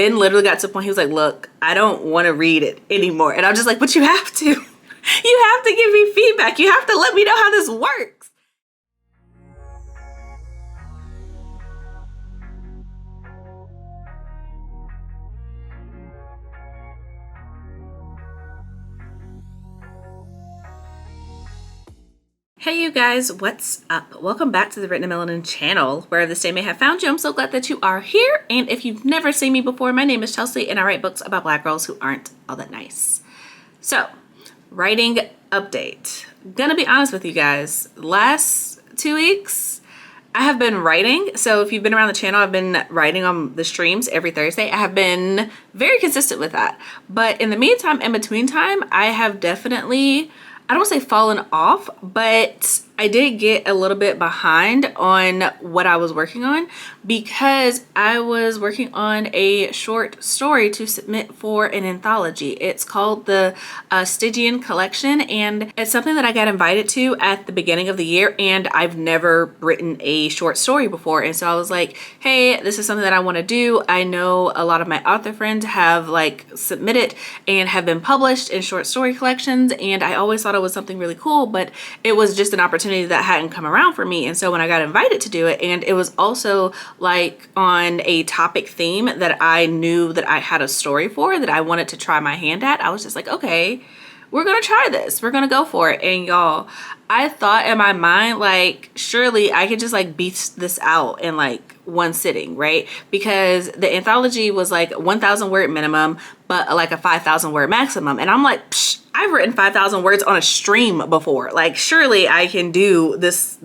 Ben literally got to the point, he was like, look, I don't want to read it anymore. And I'm just like, but you have to. You have to give me feedback. You have to let me know how this works. Hey you guys, what's up? Welcome back to the Written in Melanin channel, where this day may have found you. I'm so glad that you are here. And if you've never seen me before, my name is Chelsea and I write books about Black girls who aren't all that nice. So, writing update. Gonna be honest with you guys, last 2 weeks, I have been writing. So if you've been around the channel, I've been writing on the streams every Thursday. I have been very consistent with that. But in the meantime, in between time, I have definitely, I don't say fallen off, but I did get a little bit behind on what I was working on because I was working on a short story to submit for an anthology. It's called the Stygian Collection, and it's something that I got invited to at the beginning of the year, and I've never written a short story before. And so I was like, hey, this is something that I want to do. I know a lot of my author friends have like submitted and have been published in short story collections, and I always thought it was something really cool, but it was just an opportunity that hadn't come around for me. And so when I got invited to do it, and it was also like on a topic theme that I knew that I had a story for, that I wanted to try my hand at, I was just like, okay, we're gonna try this, we're gonna go for it. And y'all, I thought in my mind, like, surely I could just like beat this out in like one sitting, right? Because the anthology was like 1,000 word minimum, but like a 5,000 word maximum. And I'm like, psh, I've written 5,000 words on a stream before. Like, surely I can do this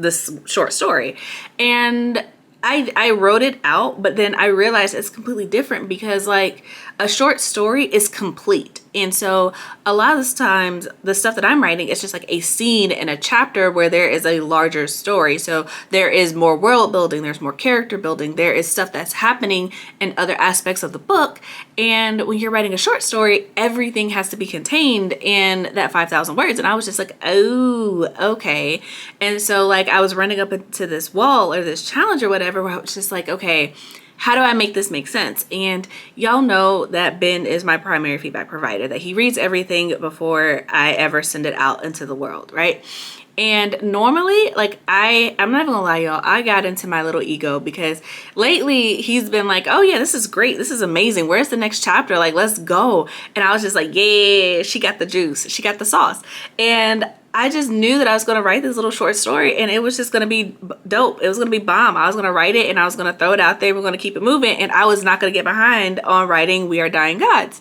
short story. And I wrote it out, but then I realized it's completely different because like a short story is complete. And so a lot of the times the stuff that I'm writing is just like a scene in a chapter where there is a larger story. So there is more world building, there's more character building, there is stuff that's happening in other aspects of the book. And when you're writing a short story, everything has to be contained in that 5,000 words. And I was just like, oh, okay. And so like I was running up into this wall or this challenge or whatever, where I was just like, okay, how do I make this make sense? And y'all know that Ben is my primary feedback provider, that he reads everything before I ever send it out into the world, right? And normally, like I'm not even gonna lie, y'all, I got into my little ego because lately he's been like, oh yeah, this is great, this is amazing, where's the next chapter, like let's go. And I was just like, yeah, she got the juice, she got the sauce. And I just knew that I was going to write this little short story and it was just going to be dope. It was going to be bomb. I was going to write it and I was going to throw it out there. We're going to keep it moving. And I was not going to get behind on writing We Are Dying Gods.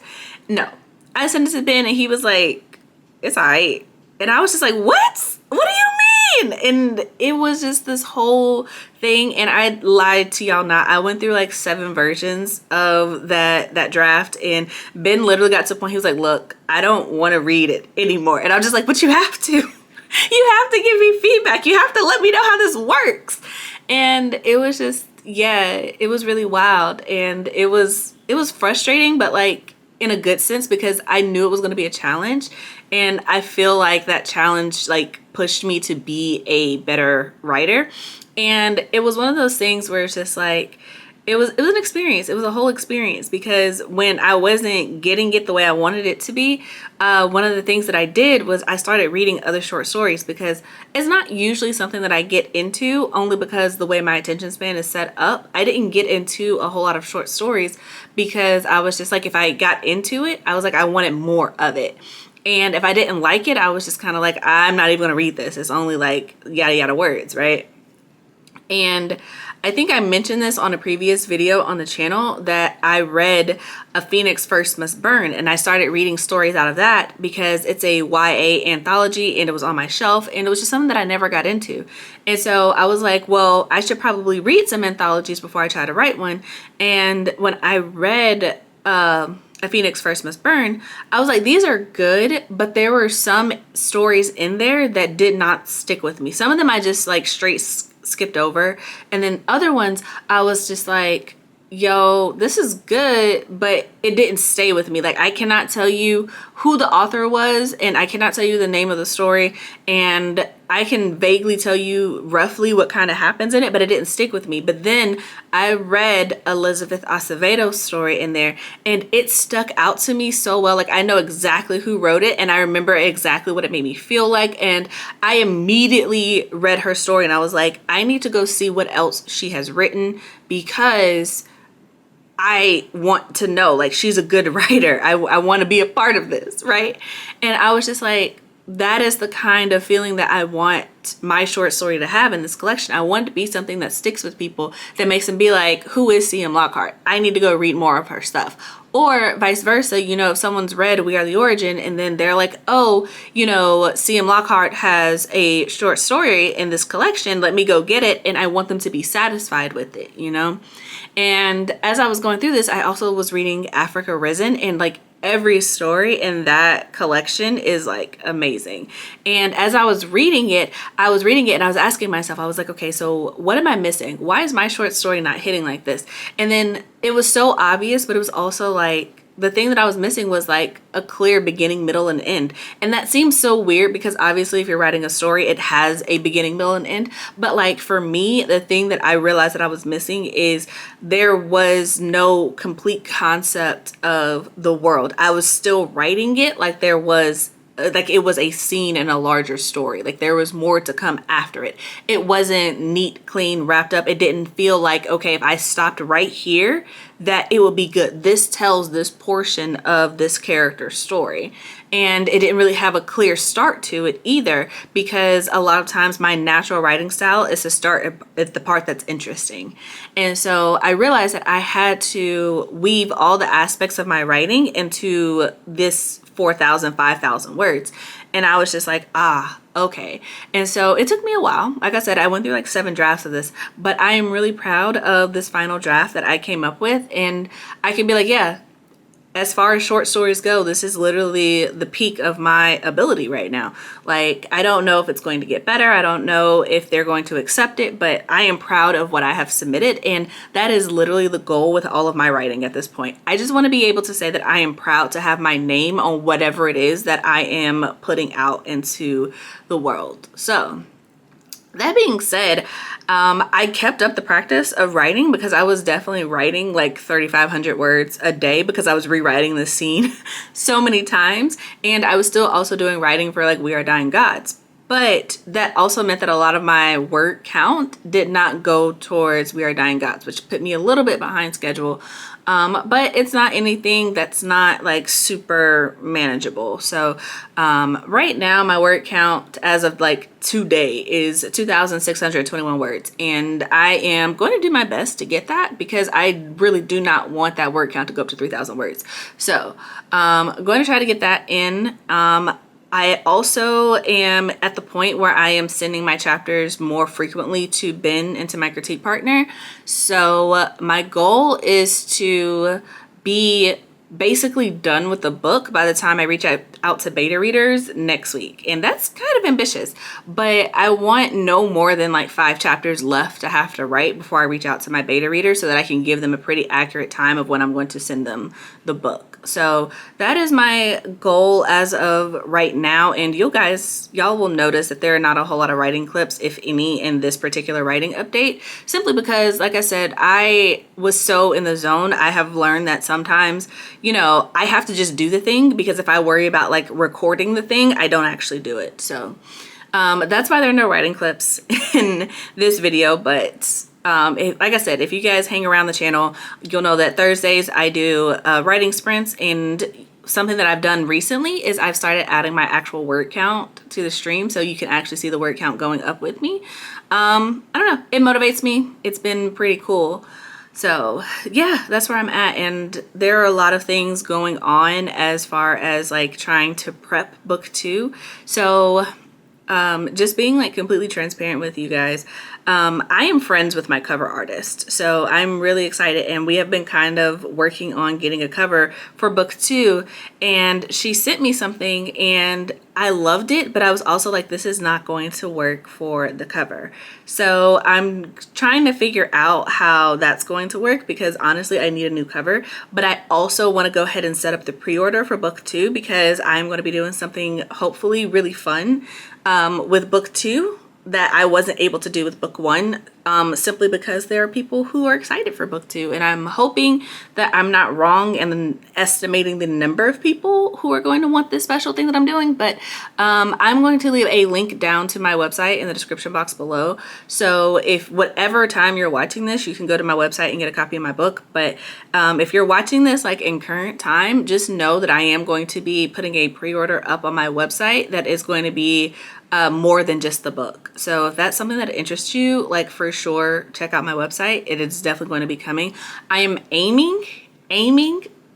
No, I sent it to Ben and he was like, it's all right. And I was just like, what? What do you mean? And it was just this whole thing. And I lied to y'all not. I went through like 7 versions of that draft. And Ben literally got to the point, he was like, look, I don't want to read it anymore. And I was just like, but you have to. You have to give me feedback. You have to let me know how this works. And it was just, yeah, it was really wild. And it was frustrating, but like in a good sense, because I knew it was going to be a challenge. And I feel like that challenge like pushed me to be a better writer. And it was one of those things where it's just like, it was an experience. It was a whole experience because when I wasn't getting it the way I wanted it to be, one of the things that I did was I started reading other short stories, because it's not usually something that I get into, only because the way my attention span is set up. I didn't get into a whole lot of short stories because I was just like, if I got into it, I was like, I wanted more of it. And if I didn't like it, I was just kind of like, I'm not even going to read this. It's only like yada yada words, right? And I think I mentioned this on a previous video on the channel that I read A Phoenix First Must Burn, and I started reading stories out of that because it's a YA anthology and it was on my shelf and it was just something that I never got into. And so I was like, well, I should probably read some anthologies before I try to write one. And when I read A Phoenix First Must Burn, I was like, these are good, but there were some stories in there that did not stick with me. Some of them I just like straight skipped over, and then other ones I was just like, yo, this is good, but it didn't stay with me. Like, I cannot tell you who the author was, and I cannot tell you the name of the story, and I can vaguely tell you roughly what kind of happens in it, but it didn't stick with me. But then I read Elizabeth Acevedo's story in there, and it stuck out to me so well. Like, I know exactly who wrote it, and I remember exactly what it made me feel like. And I immediately read her story, and I was like, I need to go see what else she has written, because I want to know, like, she's a good writer. I want to be a part of this, right? And I was just like, that is the kind of feeling that I want my short story to have in this collection. I want it to be something that sticks with people, that makes them be like, who is C.M. Lockhart? I need to go read more of her stuff. Or vice versa, you know, if someone's read We Are the Origin and then they're like, oh, you know, C.M. Lockhart has a short story in this collection, let me go get it. And I want them to be satisfied with it, you know? And as I was going through this, I also was reading Africa Risen, and like, every story in that collection is like amazing. And as I was reading it and I was asking myself, I was like, okay, so what am I missing? Why is my short story not hitting like this? And then it was so obvious, but it was also like, the thing that I was missing was like a clear beginning, middle, and end. And that seems so weird, because obviously if you're writing a story, it has a beginning, middle, and end. But like, for me, the thing that I realized that I was missing is there was no complete concept of the world. I was still writing it like there was, like it was a scene in a larger story. Like there was more to come after it. It wasn't neat, clean, wrapped up. It didn't feel like, okay, if I stopped right here, that it would be good. This tells this portion of this character's story. And it didn't really have a clear start to it either, because a lot of times my natural writing style is to start at the part that's interesting. And so I realized that I had to weave all the aspects of my writing into this 4,000, 5,000 words. And I was just like, okay. And so it took me a while. Like I said, I went through like 7 drafts of this, but I am really proud of this final draft that I came up with. And I can be like, yeah, as far as short stories go, this is literally the peak of my ability right now. Like, I don't know if it's going to get better. I don't know if they're going to accept it, but I am proud of what I have submitted. And that is literally the goal with all of my writing at this point. I just want to be able to say that I am proud to have my name on whatever it is that I am putting out into the world. So that being said, I kept up the practice of writing, because I was definitely writing like 3,500 words a day, because I was rewriting the scene so many times. And I was still also doing writing for like We Are Dying Gods. But that also meant that a lot of my word count did not go towards We Are Dying Gods, which put me a little bit behind schedule. But it's not anything that's not like super manageable. So right now my word count as of like today is 2,621 words. And I am going to do my best to get that, because I really do not want that word count to go up to 3,000 words. So I'm going to try to get that in. I also am at the point where I am sending my chapters more frequently to Ben and to my critique partner. So my goal is to be basically done with the book by the time I reach out to beta readers next week. And that's kind of ambitious, but I want no more than like 5 chapters left to have to write before I reach out to my beta readers, so that I can give them a pretty accurate time of when I'm going to send them the book. So that is my goal as of right now. And y'all will notice that there are not a whole lot of writing clips, if any, in this particular writing update, simply because, like I said, I was so in the zone. I have learned that sometimes, you know, I have to just do the thing, because if I worry about like recording the thing, I don't actually do it. So that's why there are no writing clips in this video. But like I said, if you guys hang around the channel, you'll know that Thursdays I do writing sprints. And something that I've done recently is I've started adding my actual word count to the stream, so you can actually see the word count going up with me. I don't know, it motivates me. It's been pretty cool. So yeah, that's where I'm at. And there are a lot of things going on as far as like trying to prep book 2. So just being like completely transparent with you guys, I am friends with my cover artist, so I'm really excited, and we have been kind of working on getting a cover for book 2. And she sent me something, and I loved it, but I was also like, this is not going to work for the cover. So I'm trying to figure out how that's going to work, because honestly, I need a new cover. But I also want to go ahead and set up the pre-order for book 2, because I'm going to be doing something hopefully really fun with book 2 that I wasn't able to do with book 1, simply because there are people who are excited for book 2, and I'm hoping that I'm not wrong in estimating the number of people who are going to want this special thing that I'm doing. But I'm going to leave a link down to my website in the description box below, so if whatever time you're watching this, you can go to my website and get a copy of my book. But if you're watching this like in current time, just know that I am going to be putting a pre-order up on my website that is going to be more than just the book. So if that's something that interests you, like, for sure, check out my website. It is definitely going to be coming. I am aiming,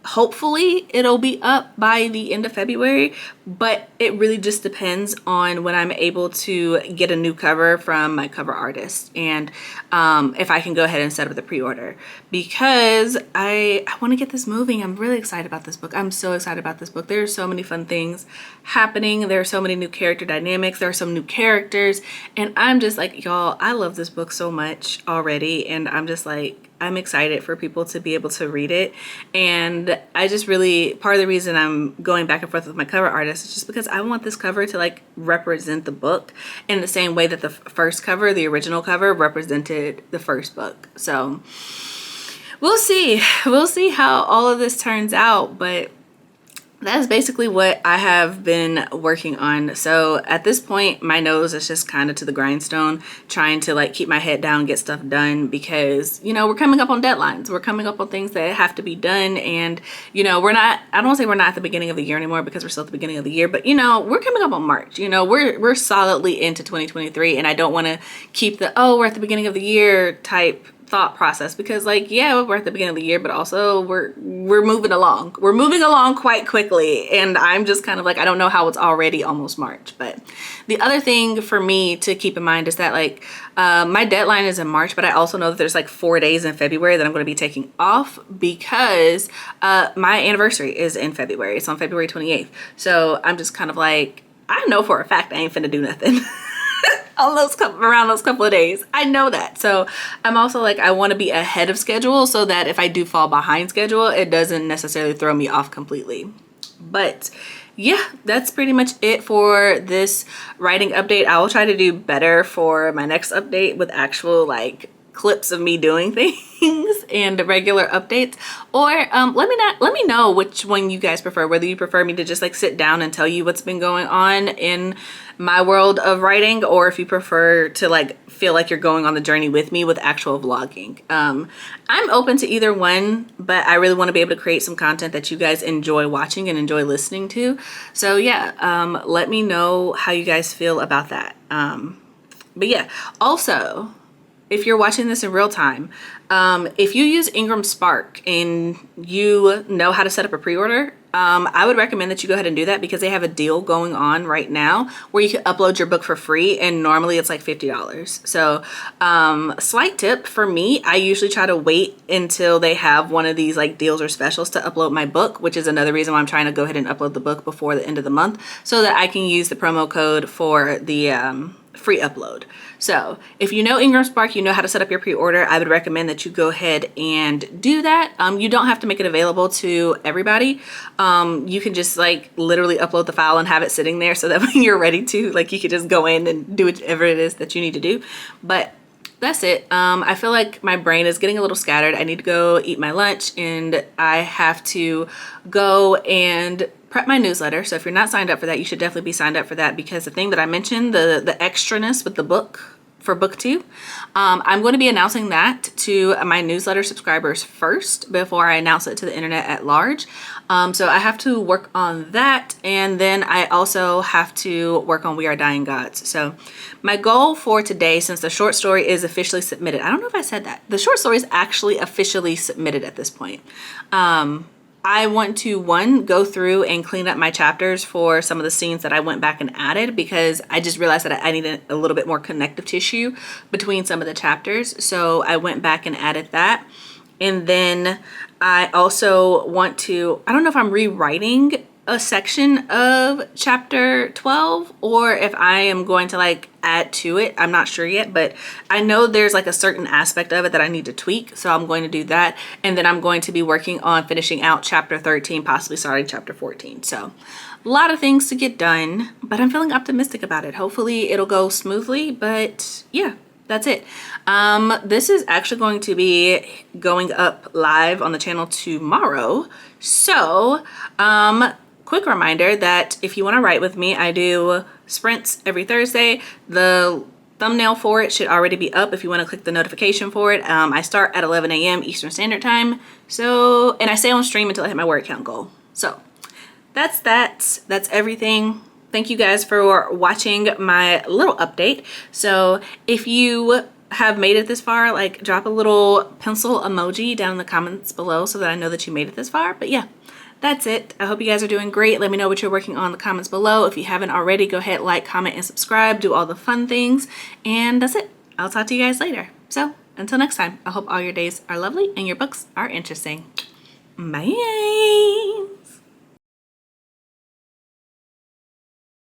hopefully it'll be up by the end of February, but it really just depends on when I'm able to get a new cover from my cover artist, and if I can go ahead and set up the pre-order, because I want to get this moving. I'm really excited about this book. I'm so excited about this book. There are so many fun things happening. There are so many new character dynamics. There are some new characters, and I'm just like, y'all, I love this book so much already, and I'm just like, I'm excited for people to be able to read it. And I just really, part of the reason I'm going back and forth with my cover artist is just because I want this cover to like represent the book in the same way that the first cover, the original cover, represented the first book. So we'll see how all of this turns out, but that's basically what I have been working on. So at this point, my nose is just kind of to the grindstone, trying to like keep my head down, get stuff done, because, you know, we're coming up on deadlines. We're coming up on things that have to be done. And, you know, I don't want to say we're not at the beginning of the year anymore, because we're still at the beginning of the year, but, you know, we're coming up on March. You know, we're solidly into 2023, and I don't want to keep the, oh, we're at the beginning of the year type thought process, because like, yeah, we're at the beginning of the year, but also we're moving along. We're moving along quite quickly, and I'm just kind of like, I don't know how it's already almost March. But the other thing for me to keep in mind is that like my deadline is in March, but I also know that there's like 4 days in February that I'm going to be taking off, because my anniversary is in February. It's on February 28th. So I'm just kind of like, I know for a fact I ain't finna do nothing around those couple of days. I know that. So I'm also like, I want to be ahead of schedule, so that if I do fall behind schedule, it doesn't necessarily throw me off completely. But yeah, that's pretty much it for this writing update. I will try to do better for my next update with actual like clips of me doing things and regular updates. Or let me know which one you guys prefer, whether you prefer me to just like sit down and tell you what's been going on in my world of writing, or if you prefer to like feel like you're going on the journey with me with actual vlogging. I'm open to either one, but I really want to be able to create some content that you guys enjoy watching and enjoy listening to. So yeah, let me know how you guys feel about that. But yeah, also, if you're watching this in real time, if you use Ingram Spark and you know how to set up a pre-order, I would recommend that you go ahead and do that, because they have a deal going on right now where you can upload your book for free, and normally it's like $50. So slight tip for me, I usually try to wait until they have one of these like deals or specials to upload my book, which is another reason why I'm trying to go ahead and upload the book before the end of the month, so that I can use the promo code for the free upload. So if you know Ingram Spark, you know how to set up your pre-order, I would recommend that you go ahead and do that. You don't have to make it available to everybody. You can just like literally upload the file and have it sitting there, so that when you're ready to, like, you could just go in and do whatever it is that you need to do. But that's it. I feel like my brain is getting a little scattered. I need to go eat my lunch, and I have to go and prep my newsletter. So if you're not signed up for that, you should definitely be signed up for that, because the thing that I mentioned, the extraness with the book for book 2, I'm going to be announcing that to my newsletter subscribers first before I announce it to the internet at large. So I have to work on that, and then I also have to work on We Are Dying Gods. So my goal for today, since the short story is officially submitted, I don't know if I said that, the short story is actually officially submitted at this point. I want to, one, go through and clean up my chapters for some of the scenes that I went back and added, because I just realized that I needed a little bit more connective tissue between some of the chapters. So I went back and added that. And then I also want to, I don't know if I'm rewriting a section of chapter 12 or if I am going to like add to it. I'm not sure yet, but I know there's like a certain aspect of it that I need to tweak, so I'm going to do that. And then I'm going to be working on finishing out chapter 13, possibly starting chapter 14. So a lot of things to get done, but I'm feeling optimistic about it. Hopefully it'll go smoothly, but yeah, that's it. This is actually going to be going up live on the channel tomorrow. So, quick reminder that if you want to write with me, I do sprints every Thursday. The thumbnail for it should already be up if you want to click the notification for it. I start at 11 a.m. Eastern Standard Time. So, and I stay on stream until I hit my word count goal. So that's that. That's everything. Thank you guys for watching my little update. So if you have made it this far, like drop a little pencil emoji down in the comments below so that I know that you made it this far. But yeah, that's it. I hope you guys are doing great. Let me know what you're working on in the comments below. If you haven't already, go ahead, like, comment, and subscribe. Do all the fun things. And that's it. I'll talk to you guys later. So until next time, I hope all your days are lovely and your books are interesting. Bye.